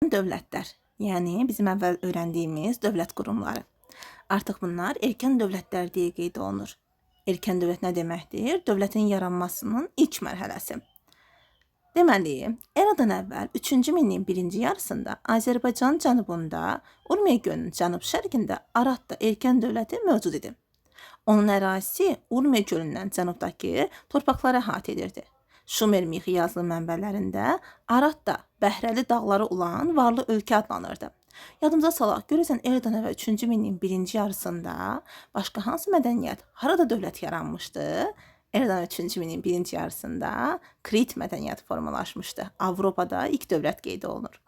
Dövlətlər, yəni bizim əvvəl öyrəndiyimiz dövlət qurumları. Artıq bunlar erkən dövlətlər deyə qeyd olunur. Erkən dövlət nə deməkdir? Dövlətin yaranmasının ilk mərhələsi. Deməli, eradan əvvəl 3-cü minilliyin birinci yarısında Azərbaycanın cənubunda, Urmiya gölünün cənub-şərqində Aratda erkən dövləti mövcud idi. Onun ərazisi Urmiya gölündən cənubdakı torpaqlara əhatə edirdi. Şumer mixi yazılı mənbələrində Arat da Bəhrəli dağları olan varlı ölkə adlanırdı. Yadımıza salaq, görürsən eradan əvvəl 3-cü minilliyin birinci yarısında başqa hansı mədəniyyət, harada dövlət yaranmışdı? Eradan 3-cü minilliyin birinci yarısında Krit mədəniyyəti formalaşmışdı. Avropada ilk dövlət qeyd olunur.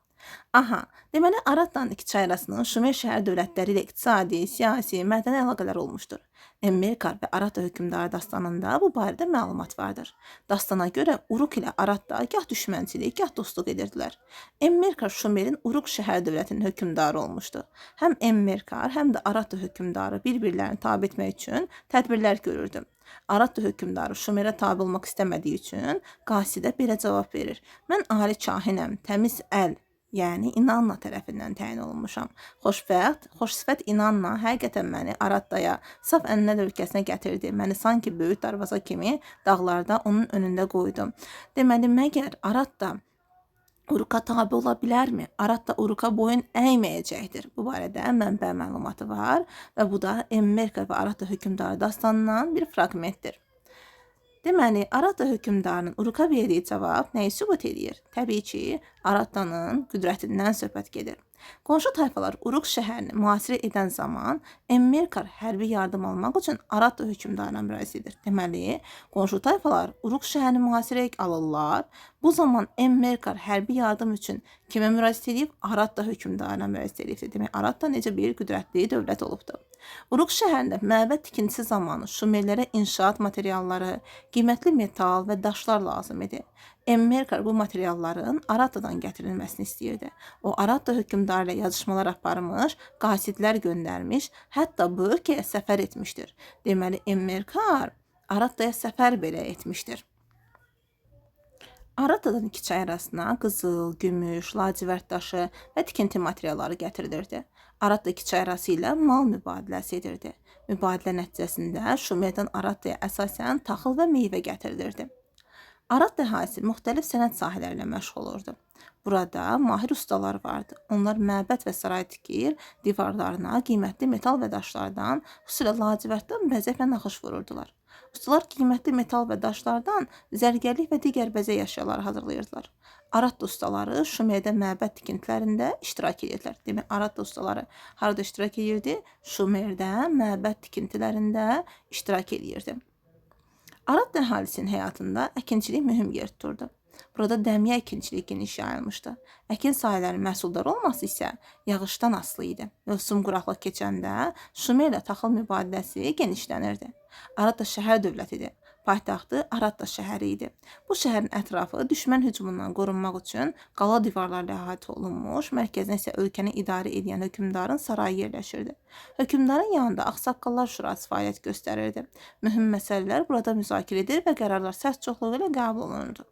Aha, deməli Aratla iki çay arasının Şumer şəhər dövlətləri ilə iqtisadi, siyasi, mədəni əlaqələr olmuşdur. Emmərkar və Arat hökmdarı dastanında bu barədə məlumat vardır. Dastana görə Uruk ilə Aratda gah düşmənçilik, gah dostluq edirdilər. Emmərkar Şumerin Uruk şəhər dövlətinin hökmdarı olmuşdu. Həm Emmərkar, həm də Arat hökmdarı bir-birlərini tabe etmək üçün tədbirlər görürdü. Arat hökmdarı Şumerə tabe olmaq istəmədiyi üçün qasidə belə cavab verir: Mən ali kahinəm, təmiz əl, yəni İnanna tərəfindən təyin olunmuşam. Xoşbəxt, xoşsifət İnanna həqiqətən məni Aratdaya, saf Ənəd ölkəsinə gətirdi. Məni sanki böyük darvaza kimi dağlarda onun önündə qoydum. Deməli, məgər Aratda Uruka tabe ola bilərmi? Aratda Uruka boyun əyməyəcəkdir. Bu barədə mənbə məlumatı var və bu da Emmərkar və Aratda hökmdarı dastanından bir fraqmentdir. Deməli, Aratda hökmdarının Uruka verdiyi cavab nəyi sübut edir? Təbii ki, Aratdanın qüdrətindən söhbət gedir. Qonşu tayfalar Uruk şəhərini mühasirə edən zaman Emmərkar hərbi yardım almaq üçün Aratda hökmdarına müraciət edir. Deməli, qonşu tayfalar Uruk şəhərini mühasirəyə alırlar. Bu zaman Emmərkar hərbi yardım üçün kimə müraciət edib? Aratda hökmdarına müraciət edib. Demək, Aratda necə bir qüdrətli dövlət olubdur. Uruk şəhərində məbəd tikintisi zamanı Şumerlərə inşaat materialları, qiymətli metal və daşlar lazım idi. Emmərkar bu materialların Aratdadan gətirilməsini istəyirdi. O, Aratda hökmdarı ilə yazışmalar aparmış, qasidlər göndərmiş, hətta bu ölkəyə səfər etmişdir. Deməli, Emmərkar Aratdaya səfər belə etmişdir. Aratdadan iki çay arasına qızıl, gümüş, lacivərd daşı və tikinti materialları gətirilirdi. Aratda iki çay arası ilə mal mübadiləsi edirdi. Mübadilə nəticəsində Şumerdən Aratdaya əsasən taxıl və meyvə gətirilirdi. Arat əhalisi müxtəlif sənət sahələri ilə məşğul olurdu. Burada mahir ustalar vardı. Onlar məbəd və saray tikir, divarlarına qiymətli metal və daşlardan, xüsusilə lacivərddən bəzək və naxış vururdular. Ustalar qiymətli metal və daşlardan zərgərlik və digər bəzək əşyaları hazırlayırdılar. Arat ustaları Şumerdə məbəd tikintilərində iştirak edirdilər. Demək, Arat ustaları harada iştirak edirdi? Şumerdə məbəd tikintilərində iştirak edirdi. Arat əhalisinin həyatında əkinçilik mühüm yer tuturdu. Burada dəmiyə əkinçilik geniş yayılmışdı. Əkin sahələrinin məhsuldar olması isə yağışdan asılı idi. Mövsüm quraqlıq keçəndə Şumerlə taxıl mübadiləsi genişlənirdi. Arat da şəhər dövlətidir. Paytaxtı Aratda şəhəri idi. Bu şəhərin ətrafı düşmən hücumundan qorunmaq üçün qala divarlarla əhatə olunmuş, mərkəzinə isə ölkəni idarə edən hökmdarın sarayı yerləşirdi. Hökmdarın yanında Ağsaqqallar Şurası fəaliyyət göstərirdi. Mühüm məsələlər burada müzakirə edilir və qərarlar səs çoxluğu ilə qəbul olunurdu.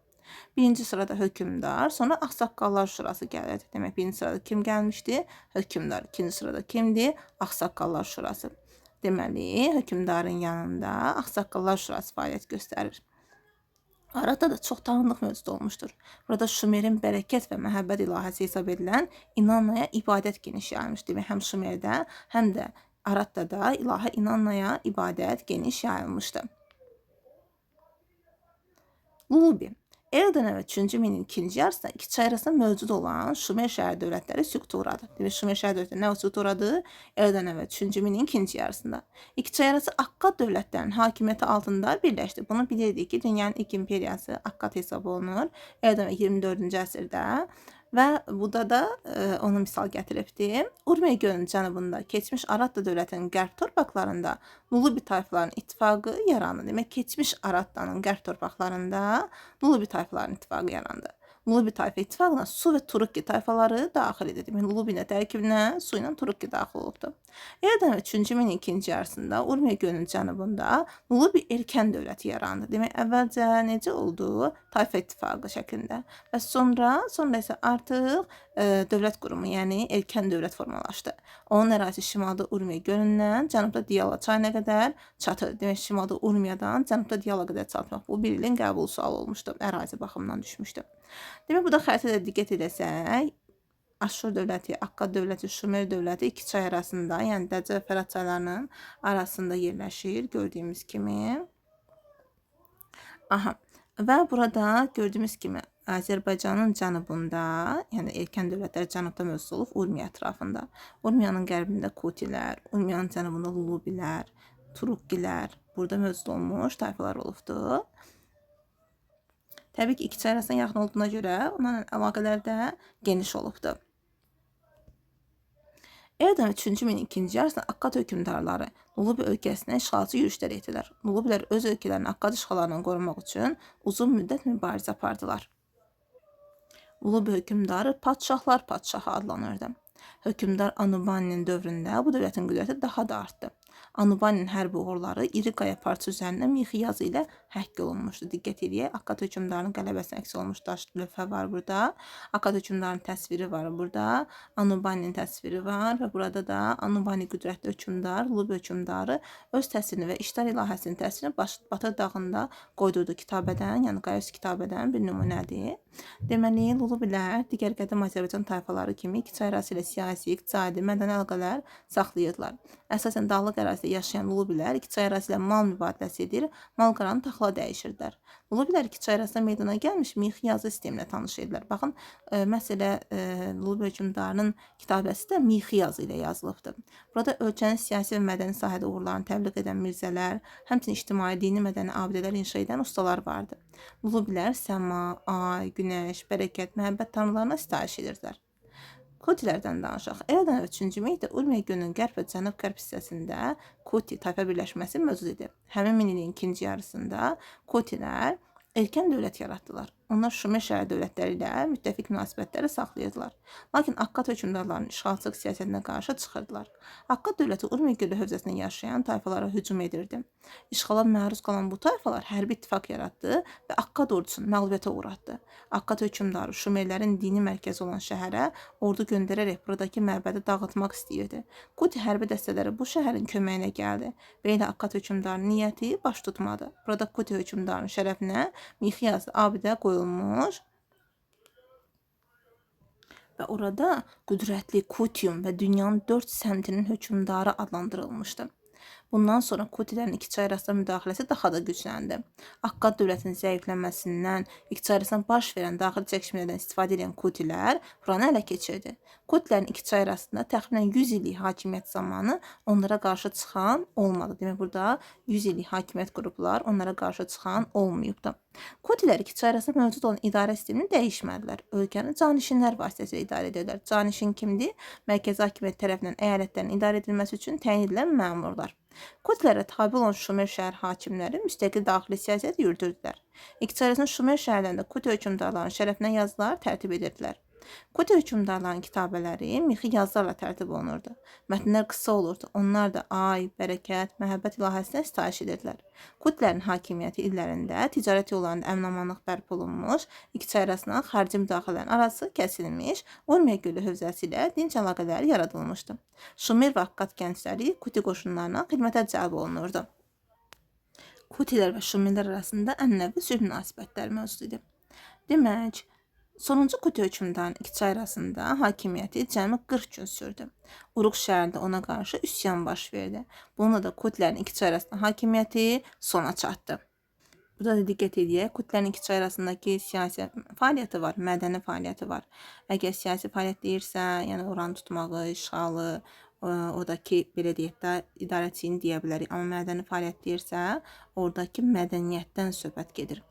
Birinci sırada hökmdar, sonra Ağsaqqallar Şurası gəlirdi. Demək, birinci sırada kim gəlmişdi? Hökmdar. İkinci sırada kimdir? Ağsaqqallar Şurası. Deməli, hökmdarın yanında Ağsaqqallar Şurası fəaliyyət göstərir. Aratda da çox tanrılıq mövcud olmuşdur. Burada Şumerin bərəkət və məhəbbət ilahəsi hesab edilən İnannaya ibadət geniş yayılmış. Demək, həm Şumerdə, həm də Aratda da ilahə İnannaya ibadət geniş yayılmışdı. Lulubi. Eradan əvvəl 3-cü minilliyin ikinci yarısında iki çay arasında mövcud olan Şumer şəhər dövlətləri süqut uğradı. Demək, Şumer şəhər dövlətləri nə süqut uğradı? Eradan əvvəl 3-cü minilliyin ikinci yarısında. İki çay arası Akkad dövlətlərinin hakimiyyəti altında birləşdi. Bunu bilirdik ki, dünyanın ilk imperiyası Akkad hesab olunur. Eradan əvvəl 24-cü əsrdə. Və burada da onu misal gətiribdir. Urmiya gölünün cənubunda keçmiş Aratda dövlətinin qərb torpaqlarında Lulubi tayfalarının ittifaqı yarandı. Demək, keçmiş Aratdanın qərb torpaqlarında Lulubi tayfalarının ittifaqı yarandı. Lulubi tayfa ittifaqına Su və Turukki tayfaları daxil edir. Demək, Lulubinin tərkibinə Su ilə Turukki daxil olubdur. Eradan 3-cü minilliyin ikinci yarısında Urmiya gölünün cənubunda Lulubi erkən dövləti yarandı. Demək, əvvəlcə necə oldu? Tayfa ittifaqı şəklində. Və sonra isə artıq dövlət qurumu, yəni erkən dövlət formalaşdı. Onun ərazisi şimalda Urmiya gölündən cənubda Diyala çayına qədər çatır. Demək, şimalda Urmiyadan cənubda Diyala qədər çatmaq. Bu bir ilin qəbul sualı olmuşdu. Ərazi baxımından düşmüşdü. Demək, burada xəritədə diqqət edəsək, Aşur dövləti, Akkad dövləti, Şumer dövləti iki çay arasında, yəni Dəcə və Fərat çaylarının arasında yerləşir, gördüyümüz kimi. Aha. Və burada gördüyümüz kimi Azərbaycanın cənubunda, yəni erkən dövlətlər cənubda mövcud olub Urmiya ətrafında. Urmiyanın qərbində Kutilər, Urmiyanın cənubunda Lulubilər, Turuqqilər burada mövcud olmuş tayfalar olubdur. Təbii ki, iki çay arasında yaxın olduğuna görə onların əlaqələri də geniş olubdur. Eradan 3-cü min 2-ci yarısında Akkad hökmdarları Lulubi ölkəsinə işğalçı yürüşlər etdilər. Lulubilər öz ölkələrini Akkad işğallarından qorumaq üçün uzun müddət mübarizə apardılar. Lulubi hökmdarı padşahlar padşahı adlanırdı. Hökmdar Anubaninin dövründə bu dövlətin qüdrəti daha da artdı. Anubaninin hərbi uğurları iri qaya parçası üzərində mixi yazı ilə həkk olunmuşdu. Diqqət edək, Akkad hökmdarının qələbəsi əks olunmuş daş lövhə var burada. Akkad hökmdarının təsviri var burada. Anubaninin təsviri var və burada da Anubani qüdrətli hökmdar, Lulubi hökmdarı öz təsirini və işlər ilahəsinin təsirini Batır dağında qoydurduğu kitabədən, yəni Qayus kitabədən bir nümunədir. Deməli, Lulubilər digər qədim Azərbaycan tayfaları kimi iki çay arası ilə siyasi, iqtisadi, mədəni əlaqələr saxlayırdılar. Əsasən dağlıq ərazidə yaşayan Lulubilər iki çay arası ilə mal mübadiləsi edir, mal-qaranı taxıla dəyişirdilər. Lulubilər iki çay arasında meydana gəlmiş mixi yazı sisteminə tanış edirlər. Baxın, məsələ Lulubi hökmdarının kitabəsi də mixi yazı ilə yazılıbdır. Burada ölkənin siyasi və mədəni sahədə uğurlarını təbliğ edən mirzələr, həmçinin ictimai, dini, mədəni abidələr inşa edən ustalar vardı. Lulubilər səma, ay, günəş, bərəkət, məhəbbət tanrılarına sitayiş edirdilər. Kutilərdən danışaq. Eradan 3-cü minillikdə Urmiya gölünün qərb və cənub-qərb hissəsində Kuti tayfa birləşməsi mövcud idi. Həmin minilliyin ikinci yarısında Kutilər erkən dövlət yaratdılar. Onlar Şumer şəhər dövlətləri ilə müttəfiq münasibətləri saxlayırdılar. Lakin Akkad hökmdarlarının işğalçılıq siyasətinə qarşı çıxırdılar. Akkad dövləti Urmiya gölü hövzəsində yaşayan tayfalara hücum edirdi. İşğala məruz qalan bu tayfalar hərbi ittifaq yaratdı və Akkad ordusunu məğlubiyyətə uğratdı. Akkad hökmdarı Şumerlərin dini mərkəzi olan şəhərə ordu göndərərək buradakı məbədi dağıtmaq istəyirdi. Kuti hərbi dəstələri bu şəhərin köməyinə gəldi. Belə Akkad hökmdarının niyyəti baş tutmadı. Burada Kuti hökmdarının şərəfinə mixi yazı abidə qoyulmuş və orada qüdrətli Kutium və dünyanın 4 səmtinin hökmdarı adlandırılmışdı. Bundan sonra Kutilərin iki çay arasında müdaxiləsi daha da gücləndi. Akkad dövlətinin zəifləməsindən, iki çay arasında baş verən daxili çəkişmələrdən istifadə edən Kutilər buranı ələ keçirdi. Kutilərin iki çay arasında təxminən 100 illik hakimiyyət zamanı onlara qarşı çıxan olmadı. Demək, burada 100 illik hakimiyyət qurublar, onlara qarşı çıxan olmayıbdı. Kutilər iki çay arasında mövcud olan idarə sistemini dəyişmədilər. Ölkəni canişinlər vasitəsilə idarə edirlər. Canişin kimdir? Mərkəzi hakimiyyət tərəfindən əyalətlərin idarə edilməsi üçün təyin edilən məmurlar. Kutilərə tabi olan Şumer şəhər hakimləri müstəqil daxili siyasət yürüdürdülər. İki çay arasında Şumer şəhərlərində Kuti hökmdarlarının şərəfinə yazılar tərtib edirdilər. Kuti hökmdarlarının kitabələri mixi yazılarla tərtib olunurdu. Mətnlər qısa olurdu. Onlar da ay, bərəkət, məhəbbət ilahəsinə sitayiş edirdilər. Kutilərin hakimiyyəti illərində ticarət yollarında əmin-amanlıq bərpa olunmuş, iki çay arasında xarici müdaxilələrin arası kəsilmiş, Urmiya gölü hövzəsi ilə dinc əlaqələr yaradılmışdı. Şumer və Akkad gəncləri Kuti qoşunlarına xidmətə cəlb olunurdu. Kutilər və Şumerlər arasında ənənəvi sülh münasibətləri mövcud idi. Demək, sonuncu Kuti hökmdarının iki çay arasında hakimiyyəti cəmi 40 gün sürdü. Uruq şəhərində ona qarşı üsyan baş verdi. Bununla da Kutilərin iki çay arasında hakimiyyəti sona çatdı. Burada da diqqət edək, Kutilərin iki çay arasındakı siyasi fəaliyyəti var, mədəni fəaliyyəti var. Əgər siyasi fəaliyyət deyirsə, yəni oranı tutmağı, işğalı, oradakı belə deyək də idarəçiliyini deyə bilərik. Amma mədəni fəaliyyət deyirsə, oradakı mədəniyyətdən söhbət gedir.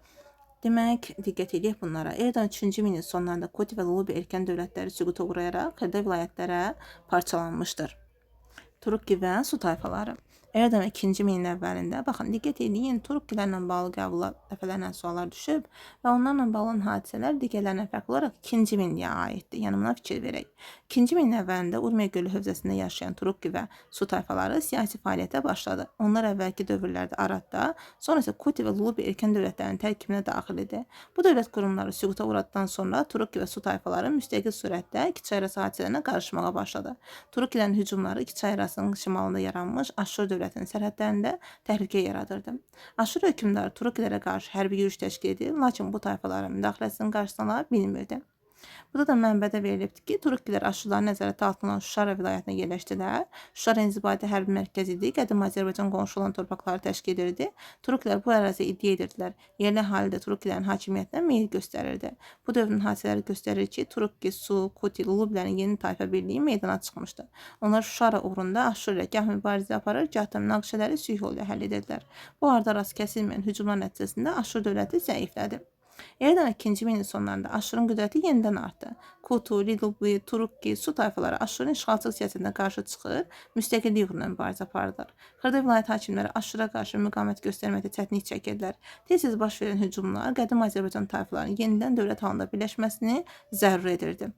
Demək, diqqət edək bunlara. Eradan 3-cü minilliyin sonlarında Kuti və Lulubi erkən dövlətləri süquta uğrayaraq xırda vilayətlərə parçalanmışdır. Turukki və Su tayfaları. Eradan 2-ci minin əvvəlində, baxın, diqqət edin, Turukkilərlə bağlı qəbula dəfələrlə suallar düşüb və onlarla bağlı olan hadisələr digərlərindən fərqli olaraq 2-ci minliyə aiddir. Yəni buna fikir verək. 2-ci minin əvvəlində Urmiya gölü hövzəsində yaşayan Turukki və Su tayfaları siyasi fəaliyyətə başladı. Onlar əvvəlki dövrlərdə Aradda, sonra isə Kuti və Lulubi erkən dövlətlərinin tərkibinə daxil idi. Bu dövlət qurumları süquta uğradıkdan sonra Turukki və Su tayfaları müstəqil surətdə İki-Çay hadisələrinə qarışmağa başladı. Turukkilərin hücumları İki-Çay şimalında yaranmış Aşur dövlətinin sərhədlərində təhlükə yaradırdı. Aşur hökmdarı Turukkilərə qarşı hərbi yürüş təşkil edir, lakin bu tayfaların müdaxiləsinin qarşısını ala bilmirdi. Burada da mənbədə verilibdir ki, Turukkilər Aşurların nəzarəti altına alan Şuşara vilayətinə yerləşdilər. Şuşara inzibati hərbi mərkəzi idi, qədim Azərbaycan qonşu olan torpaqları təşkil edirdi. Turukkilər bu əraziyə iddia edirdilər. Yerli əhali də Turukkilərin hakimiyyətinə meyil göstərirdi. Bu dövrün hadisələri göstərir ki, Turukki, Su, Kuti, Lulubilərin yeni tayfa birliyi meydana çıxmışdı. Onlar Şuşara uğrunda Aşur ilə gah mübarizə aparır, gah da münaqişələri sülh yolu ilə həll edirdilər. Bu arada rast kəsilməyən hücumlar nəticəsində Aşur dövləti zəiflədi. Eradan 2-ci minin sonlarında Aşurun qüdrəti yenidən artdı. Kutu, Lilubi, Turukki, Su tayfaları Aşurun işğalçılıq siyasətinə qarşı çıxır, müstəqillik uğruna mübarizə aparırlar. Xırda vilayət hakimləri Aşura qarşı müqavimət göstərməkdə çətinlik çəkirdilər. Tez-tez baş verən hücumlar qədim Azərbaycan tayfalarının yenidən dövlət halında birləşməsini zəruri edirdi.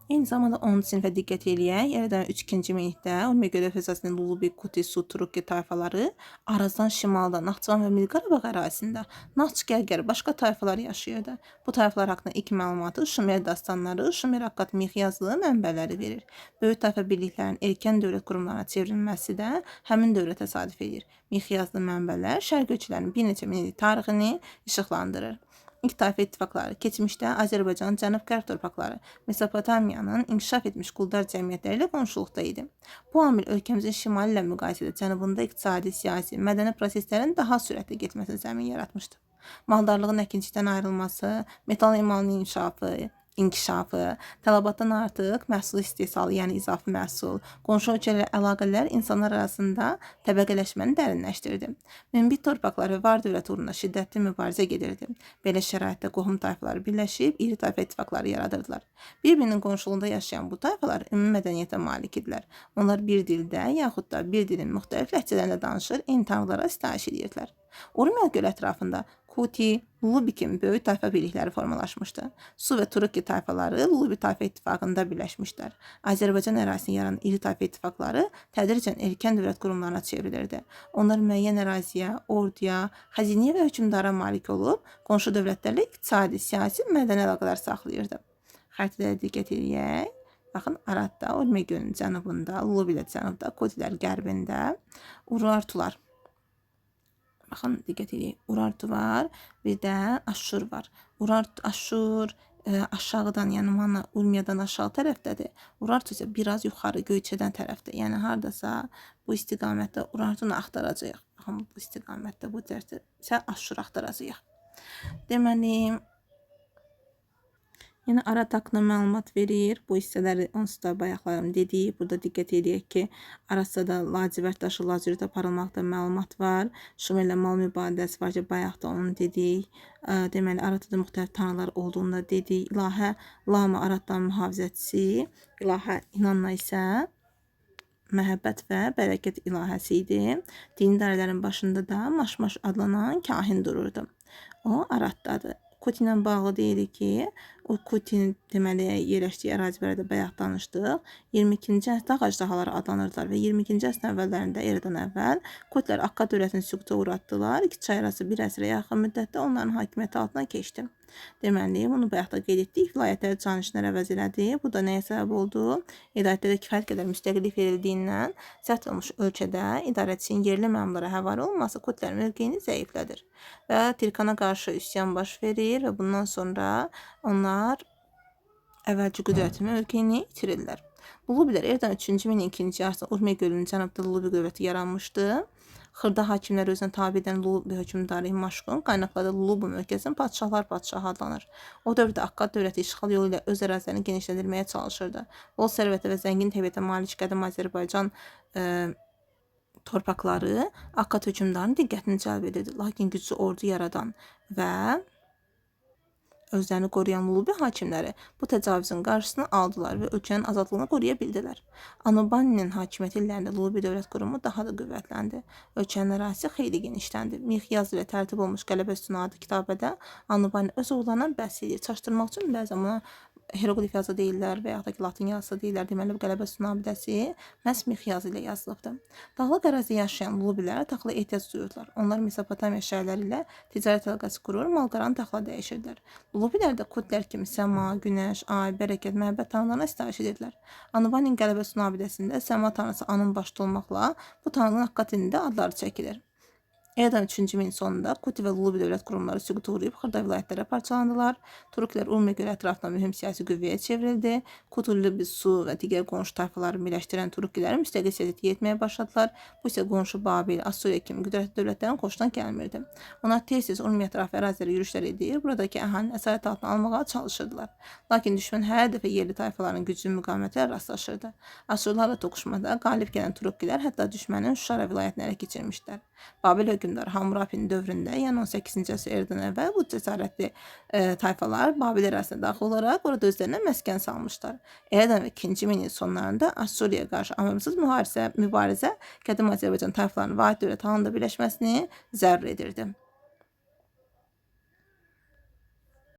Eyni zamanda 10-cu sinifə diqqət eləyək. Eradan 3-2-ci minillikdə Urmiya gölü hövzəsinin Lulubi, Kuti, Su, Turukki tayfaları Arazdan şimalda Naxçıvan və Milli Qarabağ ərazisində Naxç, Gərgər, başqa tayfalar yaşayırdı. Bu tayfalar haqqında ilk məlumatı Şumer dastanları, Şumer Akkad Mixyazlı mənbələri verir. Böyük tayfa birliklərinin erkən dövlət qurumlarına çevrilməsi də həmin dövrə təsadüf edir. Mixyazlı mənbələr şərq ölkələrinin bir neçə minillik tarixini işıqlandırır. İlk tayfa ittifaqları keçmişdə Azərbaycan cənub-qərb torpaqları Mesopotamiyanın inkişaf etmiş quldar cəmiyyətləri ilə qonşuluqda idi. Bu amil ölkəmizin şimali ilə müqayisədə cənubunda iqtisadi, siyasi, mədəni proseslərin daha sürətli getməsinə zəmin yaratmışdı. Maldarlığın əkinçidən ayrılması, metal emalının inkişafı, tələbatdan artıq məhsul istehsalı, yəni izafi məhsul, qonşu ölkələrlə əlaqələr insanlar arasında təbəqələşməni dərinləşdirdi. Münbit torpaqlar və var dövlət uğrunda şiddətli mübarizə gedirdi. Belə şəraitdə qohum tayfaları birləşib iri tayfa ittifaqları yaradırdılar. Bir-birinin qonşuluğunda yaşayan bu tayfalar ümumi mədəniyyətə malik idilər. Onlar bir dildə yaxud da bir dilin müxtəlif ləhcələrində danışır, eyni tanrılara sitayiş edirdilər. Urmiya gölü ətrafında Kuti, Lulubi kimi böyük tayfa birlikləri formalaşmışdı. Su və Turukki tayfaları Lulubi tayfa ittifaqında birləşmişlər. Azərbaycan ərazisini yaranan iri tayfa ittifaqları tədricən erkən dövlət qurumlarına çevrilirdi. Onlar müəyyən əraziyə, orduya, xəzinəyə və hökmdara malik olub, qonşu dövlətlərlə iqtisadi, siyasi, mədəni əlaqələr saxlayırdı. Xəritələrə diqqət edək. Baxın, Aradda, Urmiya gölünün cənubunda, Lulubi ilə cənubda, Kutilər qərbində, Urartular. Baxın, diqqət edək. Urartu var, bir də Aşur var. Aşur aşağıdan, yəni Manna Urmiyadan aşağı tərəfdədir. Urartu isə biraz yuxarı Göyçədən tərəfdə. Yəni hardasa bu istiqamətdə Urartunu axtaracağıq. Baxın, bu istiqamətdə, bu tərəfdə isə Aşur axtaracağıq. Deməli, yəni Arad haqqında məlumat verir. Bu hissələri onsuz da bayaqlarım dedik. Burada diqqət edək ki, Arasada lacivərd daşı lazurit aparılmaqda məlumat var. Şumerlə mal mübadiləsi var ki, bayaq da onu dedik. Deməli, Aradda da müxtəlif tanrılar olduğunu da dedik. İlahə Lama Araddan mühafizəçisi, İlahə İnanna isə məhəbbət və bərəkət ilahəsi idi. Dini idarələrin başında da Maşmaş adlanan kahin dururdu. O Araddadır. Kuti ilə bağlı deyirik ki, o Kutinin deməli yerləşdiyi ərazi barədə bayaq danışdıq. 22-ci əsrdə ağacdahaları adlanırdılar və 22-ci əsrin əvvəllərində eradan əvvəl Kutilər Akkad dövlətini süquta uğratdılar. İki-Çay arası bir əsrə yaxın müddətdə onların hakimiyyəti altına keçdi. Deməli, bunu bayaq da qeyd etdik. Vilayətləri canişinlər əvəz elədi. Bu da nəyə səbəb oldu? İdarələrdə kifayət qədər müstəqillik verildiyindən sərt olmuş ölkədə idarəçinin yerli məmurlara həvalə olması Kutlərin mövqeyini zəiflədir. Və Tirkana qarşı üsyan baş verir və bundan sonra onlar əvvəlki qüdrətini mövqeyini itirirlər. Lulubilər eradan 3-cü min 2-ci yarısında Urmiya gölünün cənubda Lulubi qüvvəti yaranmışdı. Xırda hakimlər özünə tabi edən Lulubi hökmdarı Maşqun qaynaqlarda Lulubi mölkəsinin padşahlar padşahı adlanır. O dövrdə Akkad dövləti işğal yolu ilə öz ərazilərini genişləndirməyə çalışırdı. Bol sərvətə və zəngin təbiətə malik qədim Azərbaycan torpaqları Akkad hökmdarının diqqətini cəlb edirdi. Lakin güclü ordu yaradan və özlərini qoruyan Lulubi hakimləri bu təcavüzün qarşısını aldılar və ölkənin azadlığını qoruya bildilər. Anubaninin hakimiyyəti illərində Lulubi dövlət qurumu daha da qüvvətləndi. Ölkənin ərazisi xeyli genişləndi. Mix yazı ilə tərtib olmuş Qələbə Sütunu adlı kitabədə Anubani öz oğullarından bəhs edir. Çaşdırmaq üçün bəzən buna hieroqlif yazı deyirlər və yaxud da ki, latin yazısı deyirlər. Deməli, bu Qələbə Sütunu abidəsi məhz mix yazı ilə yazılıbdır. Dağlıq ərazidə yaşayan Lulubilər taxıla ehtiyac duyurdular. Onlar Mesopotamiya şəhərləri ilə ticarət əlaqəsi qurur, malqaranı taxıla dəyişirdilər. Lulubilər də Kutlər kimi Səma, Günəş, Ay, Bərəkət, Məhəbbət tanrılarına sitayiş edirdilər. Anubaninin Qələbə Sütunu abidəsində Səma tanrısı Anun başda olmaqla bu tanrının haqq dinində adları çəkilir. Eradan 3-cü min sonunda Kuti və Lulubi dövlət qurumları süqut uğrayıb xırda vilayətlərə parçalandılar. Turuklər Urmiya gölə ətrafında mühüm siyasi qüvvəyə çevrildi. Kutu, Lubi, Su və digər qonşu tayfaları birləşdirən Turuklər müstəqil siyasət yetməyə başladılar. Bu isə qonşu Babil, Assuriya kimi qüdrətli dövlətlərin xoşuna gəlmirdi. Onlar tez-tez Urmiya ətrafı ərazilərə yürüşlər edir, buradakı əhalinin əsarət altına almağa çalışırdılar. Lakin düşmən hər dəfə yerli tayfaların güclü müqavimətə rastlaşırdı. Assurlarla toqquşmada qalib gələn Turukkilər hətta düşmənin Şuşara vilayətini ələ keçirmişdilər. Babil hökmdarı Hammurapinin dövründə, yəni 18-ci əsr eradan əvvəl bu cəsarətli tayfalar Babil ərazisinə daxil olaraq orada özlərinə məskən salmışlar. Eradan 2-ci min il sonlarında Assuriyaya qarşı amansız mübarizə qədim Azərbaycan tayfalarının vahid dövlət halında birləşməsini zərur edirdi.